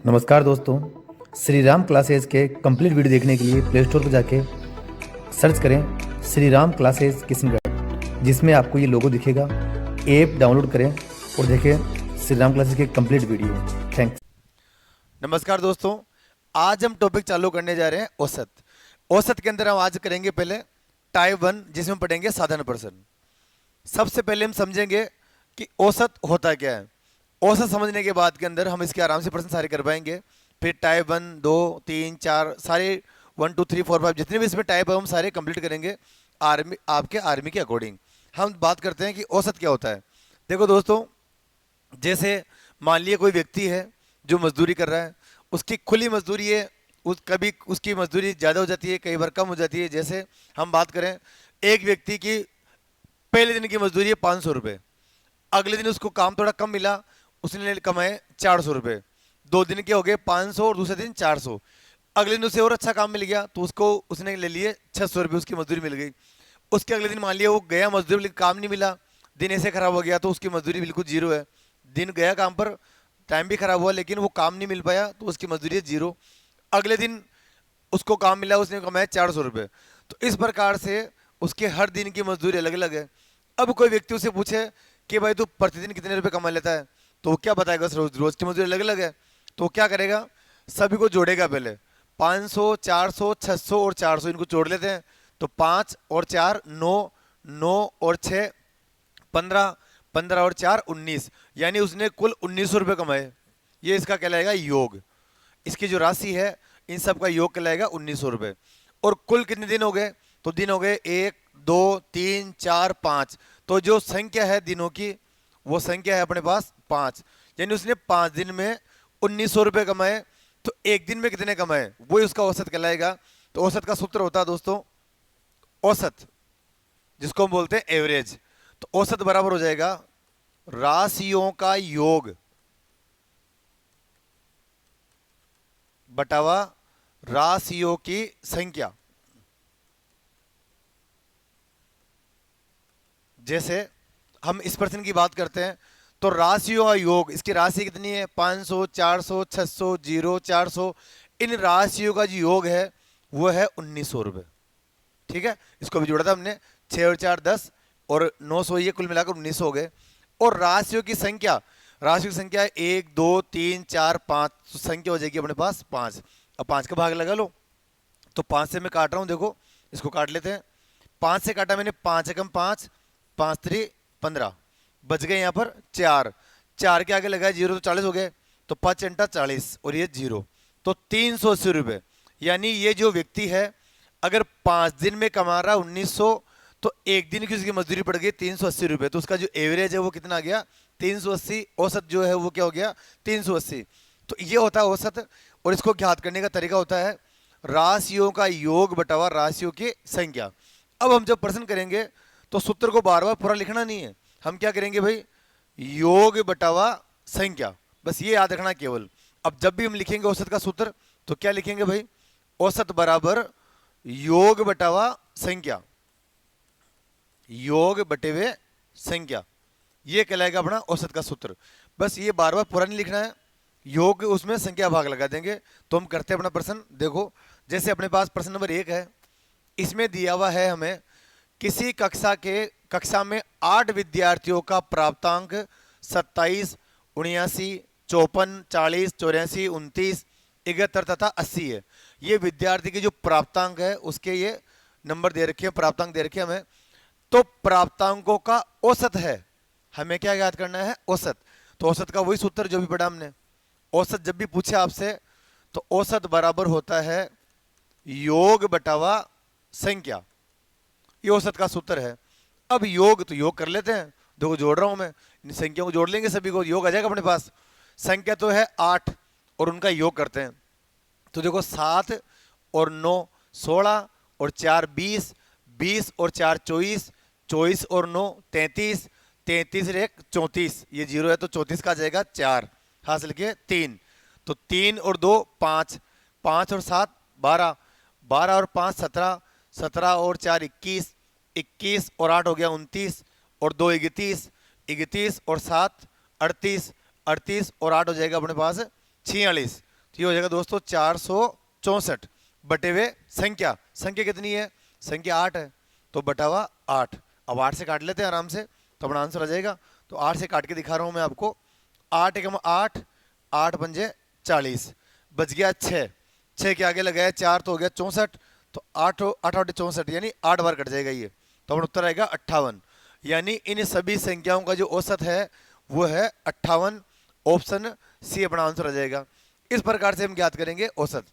नमस्कार दोस्तों, श्री राम क्लासेस के कंप्लीट वीडियो देखने के लिए प्ले स्टोर पर जाके सर्च करें श्री राम क्लासेस किशनगढ़, जिसमें आपको ये लोगो दिखेगा। ऐप डाउनलोड करें और देखें श्री राम क्लासेस के कंप्लीट वीडियो। थैंक्स। नमस्कार दोस्तों, आज हम टॉपिक चालू करने जा रहे हैं औसत। औसत के अंदर हम आज करेंगे पहले टाइप 1, जिसमें पढ़ेंगे साधारण प्रश्न। सबसे पहले हम समझेंगे कि औसत होता क्या है। औसत समझने के बाद के अंदर हम इसके आराम से प्रश्न सारे कर पाएंगे। फिर टाइप 1, 2, 3, 4 सारे 1, 2, 3, 4, 5 जितने भी इसमें टाइप है हम सारे कंप्लीट करेंगे आर्मी, आपके आर्मी के अकॉर्डिंग। हम बात करते हैं कि औसत क्या होता है। देखो दोस्तों, जैसे मान लिया कोई व्यक्ति है जो मजदूरी कर रहा है, उसकी खुली मजदूरी है, कभी उसकी मजदूरी ज़्यादा हो जाती है, कई बार कम हो जाती है। जैसे हम बात करें, एक व्यक्ति की पहले दिन की मजदूरी है 500 रुपये, अगले दिन उसको काम थोड़ा कम मिला, उसने कमाए 400 रुपये। 2 दिन के हो गए 500 और दूसरे दिन 400। अगले दिन उसे और अच्छा काम मिल गया तो उसको उसने ले लिए 600 रुपये, उसकी मजदूरी मिल गई। उसके अगले दिन मान लिया वो गया मजदूरी, लेकिन काम नहीं मिला, दिन ऐसे खराब हो गया तो उसकी मजदूरी बिल्कुल जीरो है। दिन गया काम पर, टाइम भी खराब हुआ, लेकिन वो काम नहीं मिल पाया तो उसकी मजदूरी है जीरो। अगले दिन उसको काम मिला, उसने कमाया 400 रुपये। तो इस प्रकार से उसके हर दिन की मजदूरी अलग अलग है। अब कोई व्यक्ति उसे पूछे कि भाई तू प्रतिदिन कितने रुपए कमा लेता है, तो वो क्या बताएगा, रोज रोज की मजदूरी अलग अलग है। तो वो क्या करेगा, सभी को जोड़ेगा पहले। 500, 400, 600 और 400 इनको जोड़ लेते हैं। तो 5 और 4 9, 9 और 6 15, 15 और 4 19, यानी उसने कुल 1900 रुपये कमाए। ये इसका कहलाएगा योग। इसकी जो राशि है इन सब का योग कहलाएगा 1900 रुपये। और कुल कितने दिन हो गए, तो दिन हो गए 1, 2, 3, 4, 5। तो जो संख्या है दिनों की, वो संख्या है अपने पास 5, यानी उसने 5 दिन में 1900 रुपये कमाए। तो एक दिन में कितने कमाए, वही उसका औसत कहलाएगा। तो औसत का सूत्र होता है दोस्तों औसत, जिसको हम बोलते हैं एवरेज। तो औसत बराबर हो जाएगा राशियों का योग बटावा राशियों की संख्या। जैसे हम इस प्रश्न की बात करते हैं, तो राशियों का योग, इसकी राशि कितनी है 500, 400, 600, 0, 400। इन राशियों का जो योग है वो है 1900 रुपये। ठीक है, इसको भी जोड़ा था हमने, 6 और 4 10 और 900, ये कुल मिलाकर 1900 हो गए। और राशियों की संख्या, राशियों की संख्या 1, 2, 3, 4, 5, तो संख्या हो जाएगी अपने पास 5। अब 5 का भाग लगा लो। तो 5 से मैं काट रहा हूं, देखो इसको काट लेते हैं। 5 से काटा मैंने, 5 एकम 5, 5 3 15, बच गए यहाँ पर 4। 4 के आगे लगाए 0 तो 40 हो गए। तो 5 अंटा 40 और ये 0, तो 380 रुपये। यानी ये जो व्यक्ति है अगर 5 दिन में कमा रहा 1900, तो एक दिन की उसकी मजदूरी पड़ गई 380 रुपये। तो उसका जो एवरेज है वो कितना आ गया 380। औसत जो है वो क्या हो गया 380। तो ये होता है औसत। और इसको ज्ञात करने का तरीका होता है राशियों का योग बटावा राशियों की संख्या। अब हम जब प्रश्न करेंगे तो सूत्र को बार बार पूरा लिखना नहीं है, हम क्या करेंगे भाई, योग बटावा संख्या, बस ये याद रखना केवल। अब जब भी हम लिखेंगे औसत का सूत्र तो क्या लिखेंगे भाई, औसत बराबर योग बटावा संख्या, योग बटे हुए संख्या, ये कहलाएगा अपना औसत का सूत्र। बस ये बार बार पूरा नहीं लिखना है, योग उसमें संख्या भाग लगा देंगे। तो हम करते हैं अपना प्रश्न। देखो, जैसे अपने पास प्रश्न नंबर 1 है, इसमें दिया हुआ है हमें किसी कक्षा में 8 विद्यार्थियों का प्राप्तांक 27, 79, 54, 40, 84, 29, 71 तथा 80 है। ये विद्यार्थी के जो प्राप्तांक है उसके ये नंबर दे रखे हैं, प्राप्तांक दे रखे हैं हमें। तो प्राप्तांकों का औसत है, हमें क्या याद करना है, औसत। तो औसत का वही सूत्र जो भी पढ़ा हमने। औसत जब भी पूछे आपसे तो औसत बराबर होता है योग बटावा संख्या, ये औसत का सूत्र है। अब योग, तो योग कर लेते हैं, देखो जोड़ रहा हूं मैं, इन संख्याओं को जोड़ लेंगे, सभी को योग आ जाएगा अपने पास। संख्या तो है 8 और उनका योग करते हैं। तो देखो 7 और 9 16 और 4 20, 20 और 4 24, 24 और 9 33, 33 और 1 34, ये 0 है तो 34 का आ जाएगा 4, हासिल के 3। तो 3 और 2 5, 5 और 7 12, 12 और 5 17, 17 और 4 21, 21 और 8 हो गया 29, और 2 31, 31 और 7 38, 38 और 8 हो जाएगा अपने पास 46। तो ये हो जाएगा दोस्तों 464 बटे हुए संख्या। संख्या कितनी है? संख्या 8 है, तो बटा हुआ 8। अब 8 से काट लेते हैं आराम से, तो अपना आंसर आ जाएगा। तो 8 से काट के दिखा रहा हूं मैं आपको। 8 एकम 8, 8 पंजे 40, बच गया 6। 6 के आगे लगाया 4 तो हो गया 64, तो 8 8 8 64, यानी 8 बार कट जाएगा ये। तो अपना उत्तर आएगा 58। यानी इन सभी संख्याओं का जो औसत है वो है 58। ऑप्शन सी अपना आंसर आ जाएगा। इस प्रकार से हम ज्ञात करेंगे औसत।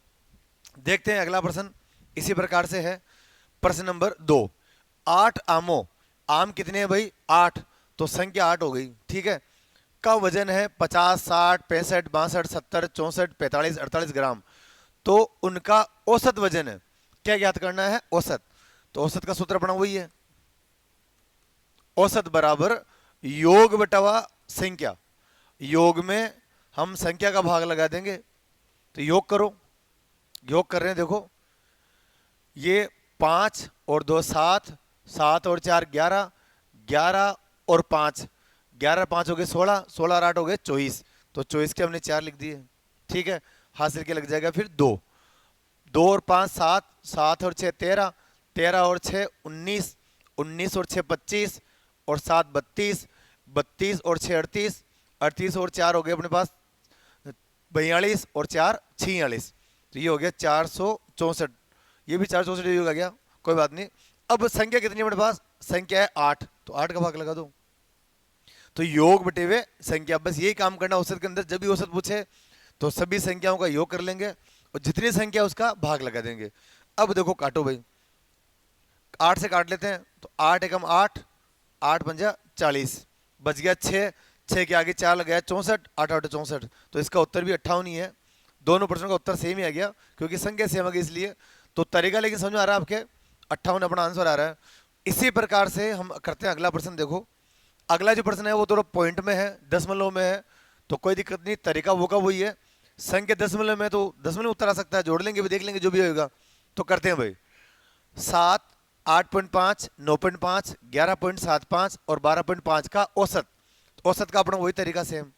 देखते हैं अगला प्रश्न इसी प्रकार से है। प्रश्न नंबर 2। 8 आमों, आम कितने हैं भाई? 8, तो संख्या 8 हो गई, ठीक है। का वजन है 50, 60, 65, 62, 70, 64, 45, 48 ग्राम। तो उनका औसत वजन है, क्या ज्ञात करना है? औसत। तो औसत का सूत्र अपना वही है, औसत बराबर योग बटावा संख्या। योग में हम संख्या का भाग लगा देंगे, तो योग करो। योग कर रहे हैं, देखो ये 5 और 2 7, 7 और 4 11, 11 और 5, 11 5 हो गए 16, 16 और 8 हो गए 24, तो 24 के हमने 4 लिख दिए, ठीक है। हासिल के लग जाएगा फिर 2, 2 और 5 7, 7 और 6 13, 13 और 6 19, 19 और 6 25 और 7 32, 32 और 6 38, 38 और 4 हो गए अपने पास 42 और 4 46, तो ये हो गया 464। ये भी 464 योग आ गया, कोई बात नहीं। अब संख्या कितनी है अपने पास? संख्या है 8, तो 8 का भाग लगा दो। तो योग बटे हुए संख्या, बस यही काम करना औसत के अंदर। जब भी औसत पूछे तो सभी संख्याओं का योग कर लेंगे और जितनी संख्या उसका भाग लगा देंगे। अब देखो काटो भाई, 8 से काट लेते हैं, तो 8 एकम 8, 8 पंजा 40, बच गया 6, 6 के आगे 4 लगाया 64, 8 8 64, तो इसका उत्तर भी 58 ही है। दोनों प्रश्नों का उत्तर सेम ही आ गया क्योंकि संख्या सेम आ गई इसलिए। तो तरीका लेकिन समझ में आ रहा है आपके, 58 अपना आंसर आ रहा है। इसी प्रकार से हम करते हैं अगला प्रश्न। देखो अगला जो प्रश्न है वो थोड़ा पॉइंट में है, दशमलव में है, तो कोई दिक्कत नहीं, तरीका वो का वही है। संख्या दशमलव में, तो दशमलव उत्तर आ सकता है, जोड़ लेंगे भी, देख लेंगे जो भी होगा। तो करते हैं भाई, 7, 8.5, 9.5, 11.75 और 12.5 का औसत। औसत का अपना वही तरीका सेम,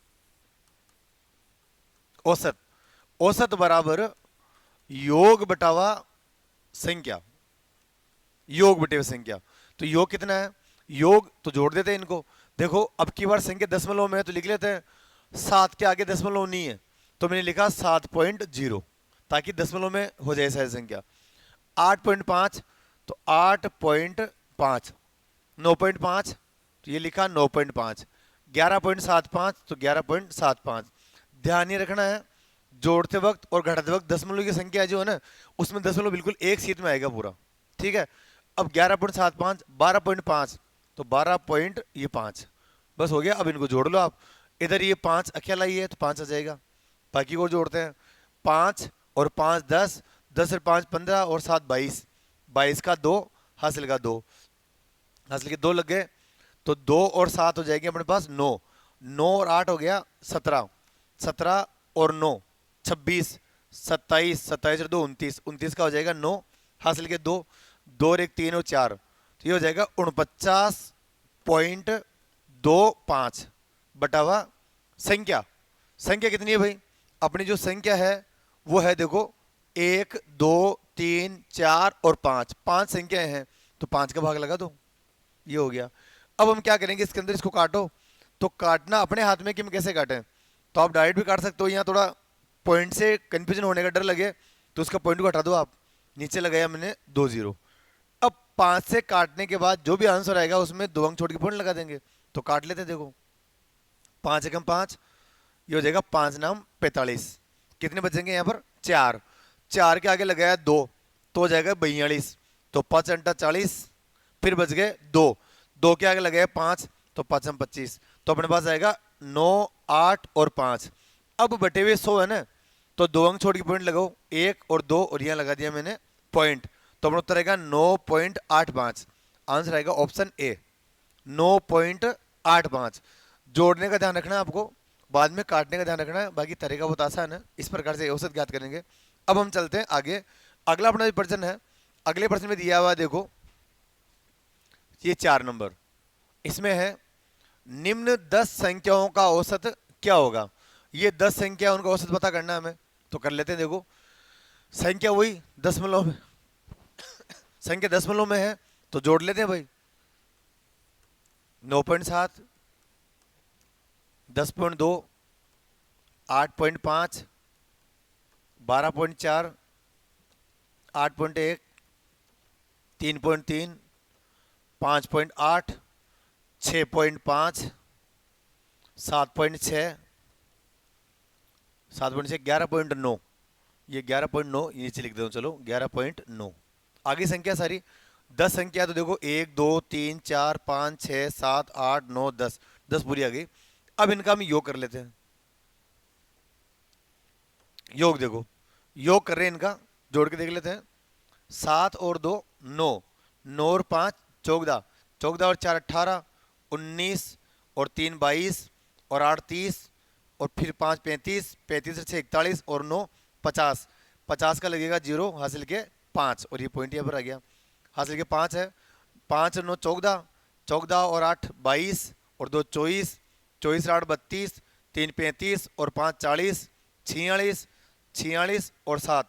औसत। औसत बराबर योग बटावा संख्या, योग बटे संख्या। तो योग कितना है? योग तो जोड़ देते हैं इनको। देखो अब की बार संख्या दशमलव में है तो लिख लेते हैं, 7 के आगे दशमलव नहीं है तो मैंने लिखा 7.0, ताकि दशमलव में हो जाए सारी संख्या। 8.5 तो 8.5, 9.5 तो ये लिखा 9.5, 11.75 तो 11.75। ध्यान ये रखना है जोड़ते वक्त और घटाते वक्त दशमलव की संख्या जो है ना, उसमें दशमलव बिल्कुल एक सीध में आएगा पूरा, ठीक है। अब 11.75, 12.5 तो 12.5, बस हो गया। अब इनको जोड़ लो आप, इधर ये 5 अकेला ही है तो 5 आ जाएगा। बाकी को जोड़ते हैं, 5 और 5 10, 10 और 5 15 और 7 22, 22 का 2, हासिल का 2, हासिल के 2 लग गए, तो 2 और 7 हो जाएंगे अपने पास 9, 9 और 8 हो गया 17, 17 और 9 26, 27, 27 और 2 29, 29 का हो जाएगा 9, हासिल के 2, 2 और 1 3 और 4, तो ये हो जाएगा 49.25 बटावा संख्या। संख्या कितनी है भाई? अपनी जो संख्या है वो है, देखो 1 2 3 4 और 5, 5 संख्याएं हैं, तो 5 का भाग लगा दो, ये हो गया। अब हम क्या करेंगे, इसके अंदर इसको काटो। तो काटना अपने हाथ में कि हम कैसे काटें, तो आप डायरेक्ट भी काट सकते हो, यहाँ थोड़ा पॉइंट से कंफ्यूजन होने का डर लगे तो उसका पॉइंट को हटा दो आप। नीचे लगाया मैंने 2 0। अब 5 से काटने के बाद जो भी आंसर आएगा उसमें 2 अंक छोड़ के पॉइंट लगा देंगे। तो काट लेते, देखो 5 एकम 5, ये हो जाएगा 5 नाम 45, कितने बचेंगे यहाँ पर 4, 4 के आगे लगाया 2 तो हो जाएगा 42, तो 5 अंटा 40, फिर बच गए 2, 2 के आगे लगाया 5 तो 5 हम 25, तो अपने पास आएगा 9 8 और 5। अब बटे हुए 100 है ना, तो 2 अंक छोड़ के पॉइंट लगाओ, 1 और 2 और यहाँ लगा दिया मैंने पॉइंट, तो अपना उत्तर आएगा 9.85। आंसर आएगा ऑप्शन ए 9.85। जोड़ने का ध्यान रखना है आपको, बाद में काटने का ध्यान रखना है, बाकी तरीका बहुत आसान है। इस प्रकार से औसत ज्ञात करेंगे। अब हम चलते हैं आगे, अगला अपना प्रश्न है। अगले प्रश्न में दिया हुआ देखो, ये 4 नंबर, इसमें है निम्न 10 संख्याओं का औसत क्या होगा। ये 10 संख्या, उनका औसत पता करना है हमें। तो कर लेते हैं। देखो संख्या वही दशमलव में, संख्या दशमलव में है तो जोड़ लेते हैं भाई। 9.7, 10.2, 8.5, 12.4, 8.1, 3.3, 5.8, 6.5, 7.6, 7.6, 11.9, ये 11.9 नीचे लिख देता हूँ। चलो 11.9। आगे संख्या सारी 10 संख्या, तो देखो 1 2 3 4 5 6 7 8 9 10, 10 पूरी आ गई। अब इनका हम योग कर लेते हैं। योग देखो, योग कर रहे हैं इनका, जोड़ के देख लेते हैं। 7 और 2 9, 9 और 5 14, 14 और 4 18, 19 और 3 22 और 8 30 और फिर 5 35, 35 और 6 41 और 9 50, 50 का लगेगा जीरो, हासिल के 5 और ये पॉइंट यहाँ पर आ गया। हासिल के 5 है, 5 और 9 14, 14 और 8 22 और 2 24, 24 और 8 32, 3 35 और 5 40, 46, 46 और 7,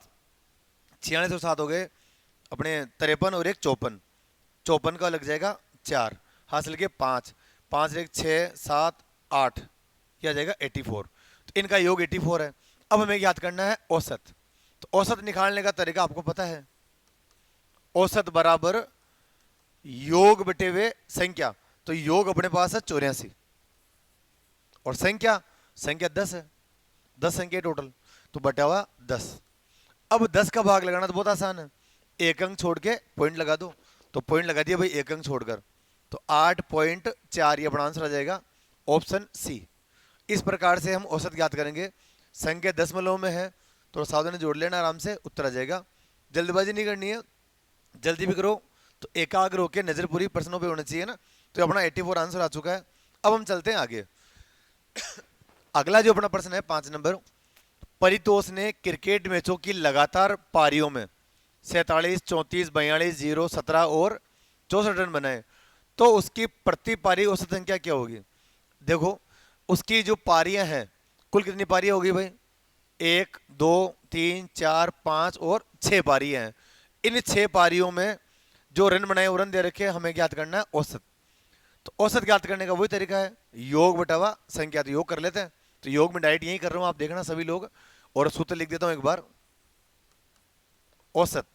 46 और 7 हो गए अपने 53 और एक 54, 54 का लग जाएगा 4, हासिल के 5, 5 एक 6 7 8, यह आ जाएगा 84। तो इनका योग 84 है। अब हमें याद करना है औसत। तो औसत निकालने का तरीका आपको पता है, औसत बराबर योग बटे हुए संख्या। तो योग अपने पास है 84 और संख्या 10 है, 10 संख्या टोटल, तो बटा हुआ 10। अब 10 का भाग लगाना तो बहुत आसान है, एक अंक छोड़ के पॉइंट लगा दो। तो पॉइंट लगा दिया भाई एक अंक छोड़कर, तो 8.4 ये अपना आंसर आ जाएगा, ऑप्शन सी। इस प्रकार से हम औसत ज्ञात करेंगे। संख्या दशमलव में है, थोड़ा सावधानी जोड़ लेना, आराम से उत्तर आ जाएगा। जल्दबाजी नहीं करनी है, जल्दी भी करो तो एकाग्र होकर नजर पूरी प्रश्नों पे होनी चाहिए ना। तो अपना 84 आंसर आ चुका है। अब हम चलते हैं आगे। अगला जो अपना प्रश्न है 5 नंबर, परितोष ने क्रिकेट मैचों की लगातार पारियों में 47, 34, 42, 0, 17 और 64 रन बनाए, तो उसकी प्रति पारी औसत संख्या क्या होगी। देखो उसकी जो पारियां हैं, कुल कितनी पारियां होगी भाई, 1 2 3 4 5 और 6 पारियां हैं। इन 6 पारियों में जो रन बनाए वो रन दे रखे, हमें ज्ञात करना है औसत। तो औसत ज्ञात करने का वही तरीका है, योग बटावा संख्या। तो योग कर लेते हैं। तो योग में डायरेक्ट यही कर रहा हूं, आप देखना सभी लोग, और सूत्र लिख देता हूं एक बार, औसत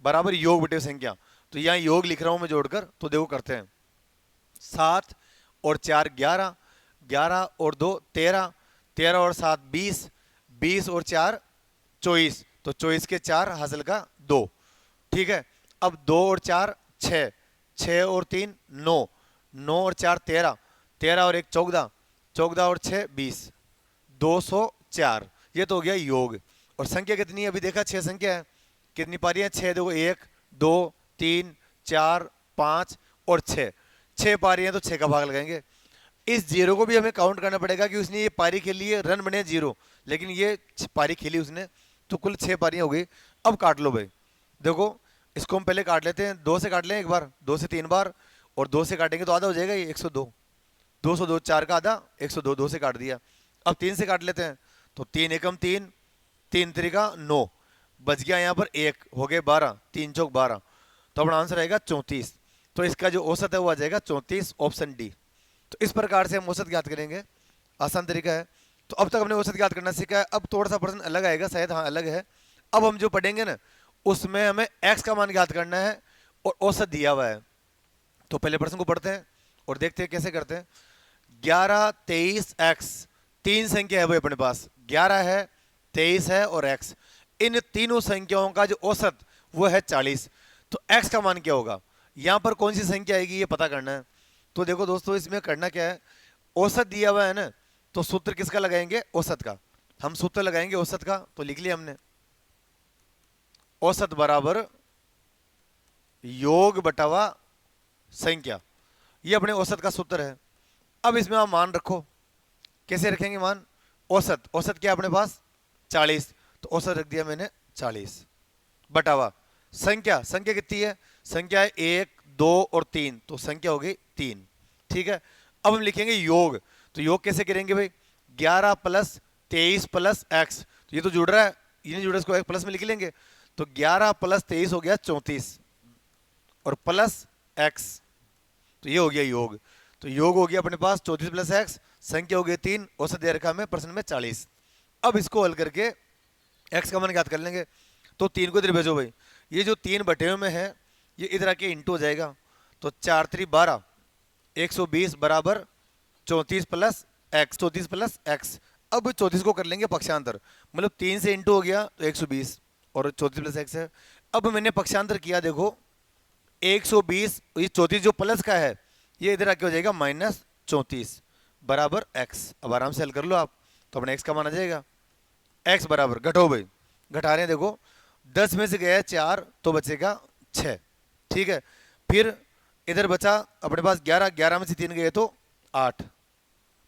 बराबर योग बटे संख्या। तो यहां योग लिख रहा हूं मैं जोड़कर, तो देखो करते हैं। 7 और 4 11, 11 और 2 13, 13 और 7 20, 20 और 4 24, तो 24 के 4 हासिल का 2, ठीक है। अब 2 और 4 6, 6 और 3 9, 9 और 4 13, 13 और 1 14, 14 और 6 20, 204, ये तो हो गया योग। और संख्या कितनी है, अभी देखा 6 संख्या है, कितनी पारियां 6, देखो 1 2 3 4 5 और 6 पारियां, तो 6 का भाग लगाएंगे। इस जीरो को भी हमें काउंट करना पड़ेगा कि उसने ये पारी खेली है, रन बने 0, लेकिन ये पारी खेली उसने, तो कुल 6 पारियां हो गई। अब काट लो भाई, देखो इसको हम पहले काट लेते हैं, 2 से काट लें एक बार, 2 से 3 बार, और 2 से काटेंगे तो आधा हो जाएगा ये 102, 202 4 का आधा 102, 2 से काट दिया। अब 3 से काट लेते हैं, तो 3 एकम 3, 3 त्रिका 9, बच गया यहाँ पर 1, हो गए 12, 3 चौक 12, तो अपना आंसर आएगा 34। तो इसका जो औसत है वो आ जाएगा 34, ऑप्शन डी। तो इस प्रकार से हम औसत ज्ञात करेंगे, आसान तरीका है। तो अब तक हमने औसत ज्ञात करना सीखा है। अब थोड़ा सा प्रश्न अलग आएगा, शायद हाँ अलग है। अब हम जो पढ़ेंगे ना, उसमें हमें x का मान ज्ञात करना है और औसत दिया हुआ है। तो पहले प्रश्न को पढ़ते हैं और देखते हैं कैसे करते हैं। 11 23 x, 3 संख्या है भाई अपने पास, 11 है 23 है और x, इन तीनों संख्याओं का जो औसत वो है 40। तो x का मान क्या होगा, यहां पर कौन सी संख्या आएगी ये पता करना है। तो देखो दोस्तों इसमें करना क्या है, औसत दिया हुआ है ना, तो सूत्र किसका लगाएंगे, औसत का। हम सूत्र लगाएंगे औसत का, तो लिख लिया हमने, औसत बराबर योग बटावा संख्या, ये अपने औसत का सूत्र है। अब इसमें आप मान रखो, कैसे रखेंगे मान, औसत, औसत क्या अपने पास 40, तो औसत रख दिया मैंने 40 बटावा संख्या, संख्या कितनी है, संख्या है 1 2 और 3, तो संख्या हो गई 3, ठीक है। अब हम लिखेंगे योग, तो योग कैसे करेंगे भाई, 11 प्लस 23 प्लस एक्स, तो ये तो जुड़ रहा है, ये नहीं जुड़ रहा, इसको एक प्लस में लिख लेंगे। तो 11 प्लस 23 हो गया 34 और प्लस एक्स, तो ये हो गया योग। तो योग हो गया अपने पास 34 प्लस एक्स, संख्या हो गई 3, औसत दे रखा हमें प्रश्न में 40। अब इसको हल करके एक्स का मान ज्ञात कर लेंगे। तो 3 को इधर भेजो भाई, ये जो 3 बटे में है ये इधर आके इंटू हो जाएगा। तो 4 3 12, 120 बराबर 34 प्लस एक्स, 34 प्लस एक्स। अब 34 को कर लेंगे पक्षांतर, मतलब 3 से इंटू हो गया तो 120 और 34 प्लस एक्स है। अब मैंने पक्षांतर किया, देखो 120, ये 34 जो प्लस का है ये इधर आके हो जाएगा माइनस 34 बराबर एक्स। अब आराम से हल कर लो आप, तो अपने एक्स का मान आ जाएगा। एक्स बराबर घटाओ भाई, घटा रहे हैं, देखो 10 में से गया 4 तो बचेगा 6, ठीक है। फिर इधर बचा अपने पास 11, 11 में से 3 गए तो 8,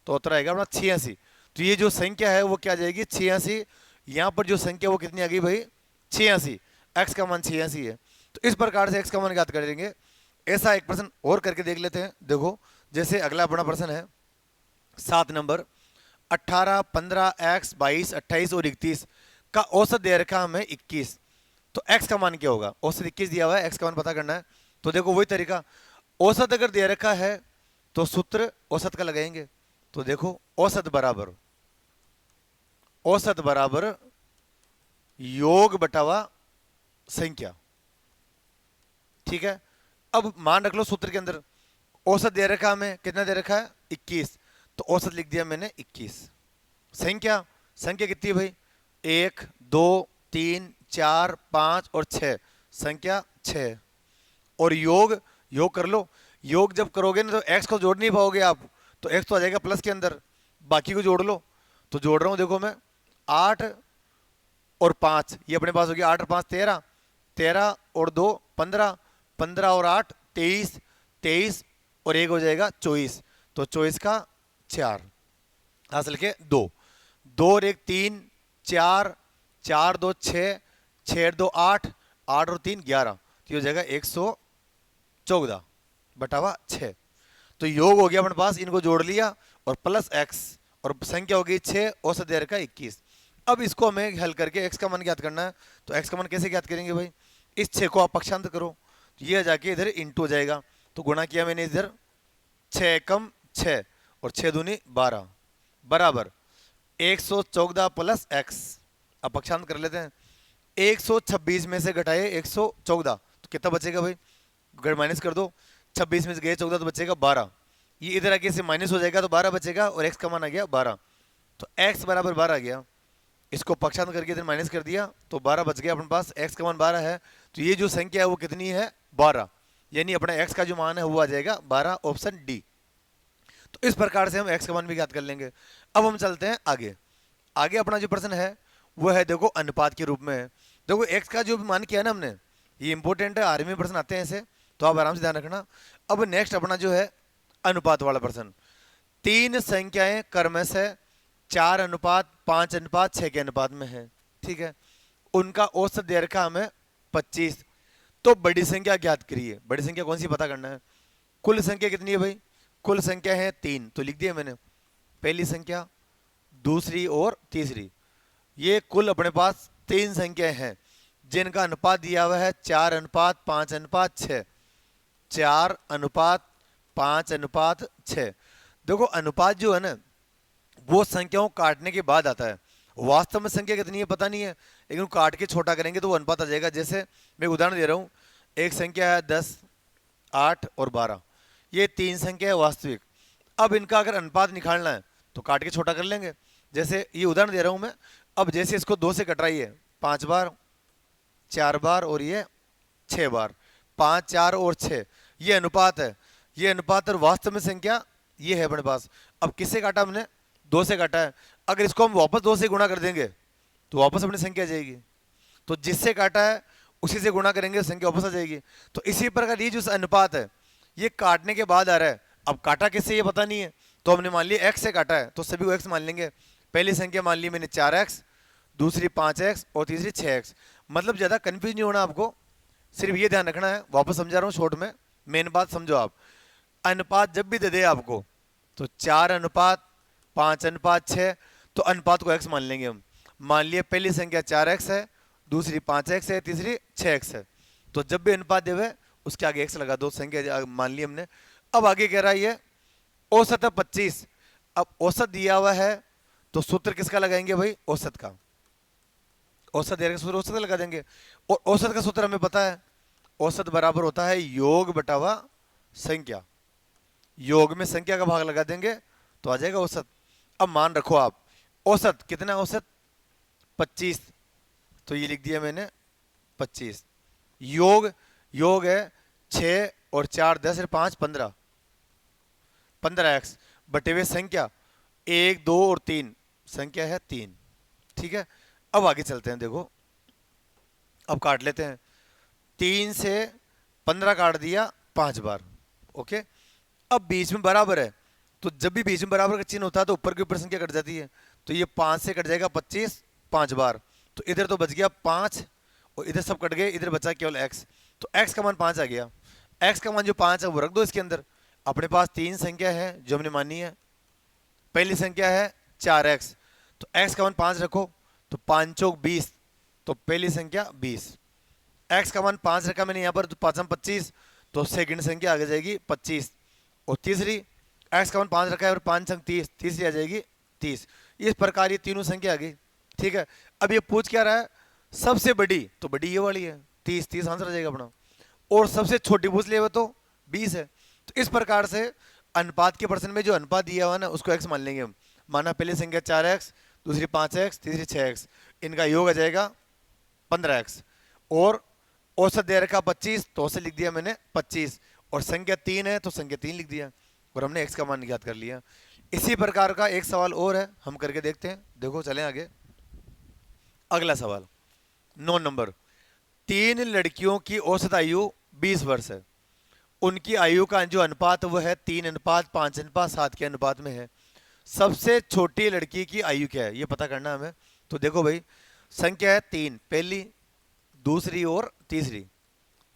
तो उत्तर आएगा अपना 86। तो ये जो संख्या है वो क्या आ जाएगी 86। यहाँ पर जो संख्या वो कितनी आ गई भाई 86, एक्स का मान 86 है। तो इस प्रकार से एक्स का मान ज्ञात कर देंगे। ऐसा एक प्रश्न और करके देख लेते हैं। देखो जैसे अगला अपना प्रश्न है 7 नंबर, 18 15 एक्स 22 28 और 31 का औसत दे रखा हमें 21, तो एक्स का मान क्या होगा। औसत 21 दिया हुआ है, एक्स का मान पता करना है। तो देखो वही तरीका, औसत अगर दे रखा है तो सूत्र औसत का लगाएंगे। तो देखो औसत बराबर योग बटावा संख्या, ठीक है। अब मान रख लो सूत्र के अंदर औसत दे रखा हमें, कितना दे रखा है 21, तो औसत लिख दिया मैंने 21। संख्या कितनी है भाई 1 2 3 4 5 और 6, संख्या 6। और योग कर लो, योग जब करोगे ना तो एक्स को जोड़ नहीं पाओगे आप, तो एक्स तो आ जाएगा प्लस के अंदर, बाकी को जोड़ लो। तो जोड़ रहा हूं देखो मैं 8 और 5, ये अपने पास हो गया 8 और 5 13, 13 और 2 15, 15 और 8 23, 23 और 1 हो जाएगा 24, तो 24 का 4 हासिल के 2, 2 और 1 3 4, 4 2 6, 6 2 8, 8 और 3 11, तो हो जाएगा 114 बटावा 6। तो योग हो गया अपने पास, इनको जोड़ लिया और प्लस एक्स और संख्या हो गई 6, औसत दे रखा 21। अब इसको हमें हल करके एक्स का मान ज्ञात करना है। तो एक्स का मान कैसे ज्ञात करेंगे भाई, इस 6 को आप पक्षांतर करो, तो ये जाके इधर इंटू हो जाएगा। तो गुणा किया मैंने इधर 6 कम 6 और 6 दूनी 12 बराबर 114 प्लस एक्स। अब पक्षांतर कर लेते हैं, 126 में से घटाए 114 तो कितना बचेगा भाई, अगर माइनस कर दो 26 में से गए 14 तो बचेगा 12, ये इधर आके से माइनस हो जाएगा तो 12 बचेगा और एक्स का मान आ गया 12, तो एक्स बराबर 12 आ गया। इसको पक्षांतर करके इधर माइनस कर दिया तो 12 बच गया अपने पास, एक्स का मान 12 है। तो ये जो संख्या है वो कितनी है 12, यानी अपना एक्स का जो मान है वो आ जाएगा 12, ऑप्शन डी। तो इस प्रकार से हम एक्स का मान भी ज्ञात कर लेंगे। अब हम चलते हैं आगे। आगे अपना जो प्रश्न है वो है देखो अनुपात के रूप में है। देखो एक्स का जो भी मान किया ना हमने, ये इंपॉर्टेंट है, आर्मी में प्रश्न आते हैं ऐसे, तो आप आराम से ध्यान रखना। अब नेक्स्ट अपना जो है अनुपात वाला प्रश्न, 3 संख्याएं क्रमश है 4 अनुपात 5 अनुपात 6 के अनुपात में है, ठीक है। उनका औसत दे रखा हमें 25, तो बड़ी संख्या ज्ञात करिए। बड़ी संख्या कौन सी पता करना है। कुल संख्या कितनी है भाई, कुल संख्या है 3, तो लिख दिया मैंने पहली संख्या दूसरी और तीसरी, ये कुल अपने पास 3 संख्याएं हैं जिनका अनुपात दिया हुआ है 4 अनुपात 5 अनुपात 6, 4 अनुपात 5 अनुपात 6। देखो अनुपात जो है ना वो संख्याओं काटने के बाद आता है, वास्तव में संख्या कितनी है पता नहीं है, लेकिन काट के छोटा करेंगे तो वो अनुपात आ जाएगा। जैसे मैं उदाहरण दे रहा हूँ, एक संख्या है 10 8 और 12, ये 3 संख्या है वास्तविक। अब इनका अगर अनुपात निकालना है तो काट के छोटा कर लेंगे। जैसे ये उदाहरण दे रहा हूँ मैं, अब जैसे इसको 2 से कटराइए 5 बार 4 बार और ये 6 बार, 5 4 और 6, ये अनुपात है। ये अनुपात और वास्तव में संख्या ये है अपने पास। अब किससे काटा हमने, 2 से काटा है, अगर इसको हम वापस 2 से गुणा कर देंगे तो वापस अपनी संख्या आ जाएगी। तो जिससे काटा है उसी से गुणा करेंगे संख्या वापस आ जाएगी। तो इसी प्रकार ये जो अनुपात है ये काटने के बाद आ रहा है। अब काटा किससे ये पता नहीं है, तो हमने मान लिया x से काटा है तो सभी को x मान लेंगे। पहली संख्या मान ली मैंने 4x, दूसरी 5x और तीसरी 6x। मतलब ज़्यादा कन्फ्यूज नहीं होना आपको, सिर्फ ये ध्यान रखना है। वापस समझा रहा हूँ शॉर्ट में, मेन बात समझो आप। अनुपात जब भी दे दे आपको तो 4 अनुपात 5 अनुपात 6, तो अनुपात को x मान लेंगे हम। मान लिया पहली संख्या 4x है, दूसरी 5x है, तीसरी 6x है। तो जब भी अनुपात देवे उसके आगे x लगा दो, संख्या मान ली हमने। अब आगे कह रहा है ये औसत है 25। अब औसत दिया हुआ है तो सूत्र किसका लगाएंगे भाई? औसत का। औसत दे रहे सूत्र औसत का लगा देंगे। और औसत का सूत्र हमें पता है, औसत बराबर होता है योग बटावा संख्या। योग में संख्या का भाग लगा देंगे तो आ जाएगा औसत। अब मान रखो आप औसत कितना, औसत 25, तो ये लिख दिया मैंने 25। योग योग है 6 और 4 10 और 5 15, 15x बटे हुए संख्या 1 2 और 3, संख्या है 3। ठीक है, अब आगे चलते हैं। देखो अब काट लेते हैं। 3 से 15 काट दिया 5 बार। ओके, अब बीच में बराबर है, तो जब भी बीच में बराबर का चिन्ह होता है तो ऊपर के ऊपर संख्या कट जाती है। तो ये 5 से कट जाएगा 25 5 बार, तो इधर तो बच गया 5 और इधर सब कट गए, इधर बचा केवल x। तो x का मान 5 आ गया। x का मान जो 5 है वो रख दो इसके अंदर। अपने पास 3 संख्या है जो हमने मानी है। पहली संख्या है 4x, तो x का मान 5 रखो, तो 5 चौक 20, तो पहली संख्या 20। x का मान 5 रखा मैंने यहाँ पर, तो 5 25, तो सेकंड संख्या आगे जाएगी 25। और तीसरी x का मान 5 रखा है और 5 छंग 30, तीसरी आ जाएगी 30। इस प्रकार ये तीनों संख्या आ गई। ठीक है, अब ये पूछ क्या रहा है? सबसे बड़ी, तो बड़ी ये वाली है 30, 30 आंसर आ जाएगा अपना। और सबसे छोटी पूछ लिया तो 20 है। तो इस प्रकार से अनुपात के पर्सन में जो अनुपात दिया हुआ ना उसको x मान लेंगे हम। माना पहली संख्या 4x, दूसरी 5x, तीसरी 6x, इनका योग आ जाएगा 15x। और औसत दे रखा 25, तो औसत लिख दिया मैंने 25। और संख्या 3 है तो संख्या 3 लिख दिया और हमने x का मान ज्ञात कर लिया। इसी प्रकार का एक सवाल और है, हम करके देखते हैं। देखो चलें आगे। अगला सवाल 9 नंबर। 3 लड़कियों की औसत आयु 20 वर्ष है। उनकी आयु का जो अनुपात वो है 3:5:7 के अनुपात में है। सबसे छोटी लड़की की आयु क्या है ये पता करना हमें। तो देखो भाई, संख्या है 3, पहली दूसरी और तीसरी,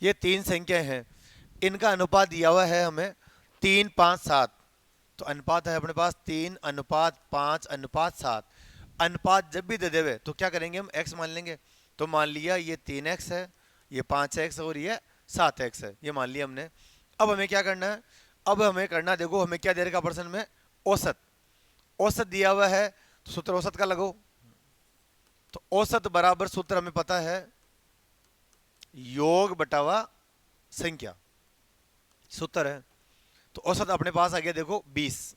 ये 3 संख्याएं हैं। इनका अनुपात दिया हुआ है हमें 3:5:7। तो अनुपात है अपने पास 3:5:7। अनुपात जब भी दे देवे तो क्या करेंगे हम? x मान लेंगे। तो मान लिया ये 3x है, ये 5x और ये 7x है, ये मान लिया हमने। अब हमें क्या करना है? अब हमें करना, देखो हमें क्या दे रखा प्रश्न में? औसत। औसत दिया हुआ है तो सूत्र औसत का लगो। तो औसत बराबर सूत्र हमें पता है योग बटावा संख्या, सूत्र है। तो औसत अपने पास आ गया देखो 20,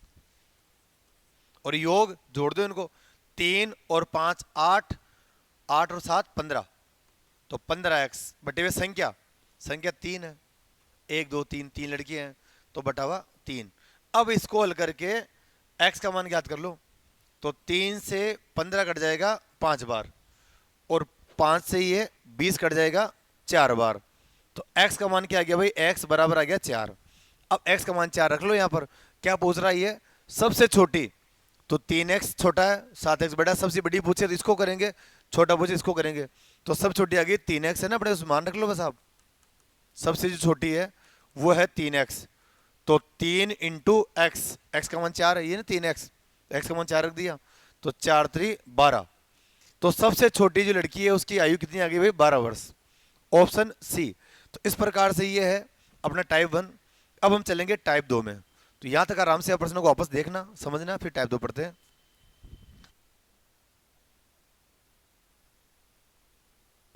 और योग जोड़ दो इनको, 3 और 5 8, 8 और 7 15, तो 15x बटे हुए संख्या, संख्या 3 है, 1 2 3, 3 लड़कियां हैं तो बटावा 3। अब इसको हल करके x का मान ज्ञात कर लो। तो 3 से 15 कट जाएगा 5 बार, और 5 से ये 20 कट जाएगा 4 बार। तो x का मान क्या आ गया भाई? x बराबर आ गया 4। अब x का मान 4 रख लो यहाँ पर। क्या पूछ रहा है ये? सबसे छोटी, तो 3x छोटा है, 7x बड़ा है। सबसे बड़ी पूछे तो इसको करेंगे, छोटा पूछे इसको करेंगे। तो सब छोटी आ गई 3x है ना, अपने मान रख लो बस आप। सबसे जो छोटी है वो है 3x, तो 3 इंटू एक्स, एक्स का मान 4 है, ये ना 3x, एक्स का मान 4 रख दिया, तो 4 3 12। तो सबसे छोटी जो लड़की है उसकी आयु कितनी आ गई भाई? 12 वर्ष, ऑप्शन सी। तो इस प्रकार से ये है अपना टाइप 1। अब हम चलेंगे टाइप 2 में। तो यहाँ तक आराम से आप प्रश्नों को वापस देखना, समझना, फिर टाइप 2 पढ़ते हैं।